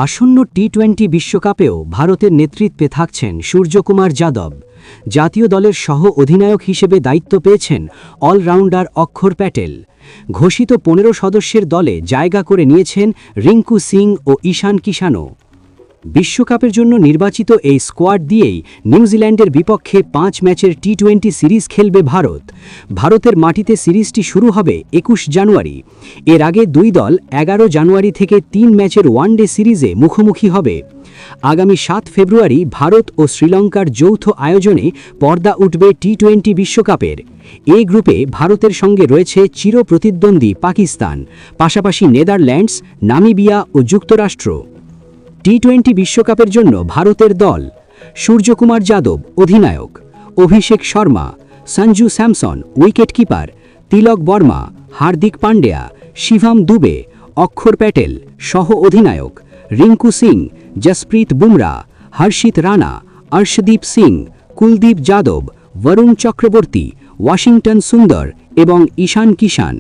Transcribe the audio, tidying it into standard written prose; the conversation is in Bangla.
আসন্ন টি-20 বিশ্বকাপেও ভারতের নেতৃত্বে থাকছেন সূর্যকুমার যাদব। জাতীয় দলের সহ অধিনায়ক হিসেবে দায়িত্ব পেয়েছেন অলরাউন্ডার অক্ষর প্যাটেল। ঘোষিত 15 সদস্যের দলে জায়গা করে নিয়েছেন রিঙ্কু সিং ও ঈশান কিষানও। বিশ্বকাপের জন্য নির্বাচিত এই স্কোয়াড দিয়েই নিউজিল্যান্ডের বিপক্ষে 5 ম্যাচের টি-20 সিরিজ খেলবে ভারত। ভারতের মাটিতে সিরিজটি শুরু হবে 21 জানুয়ারি। এর আগে দুই দল 11 জানুয়ারি থেকে 3 ম্যাচের ওয়ানডে সিরিজে মুখোমুখি হবে। আগামী 7 ফেব্রুয়ারি ভারত ও শ্রীলঙ্কার যৌথ আয়োজনে পর্দা উঠবে টি-20 বিশ্বকাপের। এই গ্রুপে ভারতের সঙ্গে রয়েছে চিরপ্রতিদ্বন্দ্বী পাকিস্তান, পাশাপাশি নেদারল্যান্ডস, নামিবিয়া ও যুক্তরাষ্ট্র। টি-20 বিশ্বকাপের জন্য ভারতের দল: সূর্যকুমার যাদব অধিনায়ক, অভিষেক শর্মা, সঞ্জু স্যামসন উইকেটকিপার, তিলক বর্মা, হার্দিক পান্ডিয়া, শিভাম দুবে, অক্ষর প্যাটেল সহ অধিনায়ক, রিঙ্কু সিং, জসপ্রীত বুমরা, হর্ষিত রানা, অর্শদীপ সিং, কুলদীপ যাদব, বরুণ চক্রবর্তী, ওয়াশিংটন সুন্দর এবং ঈশান কিষান।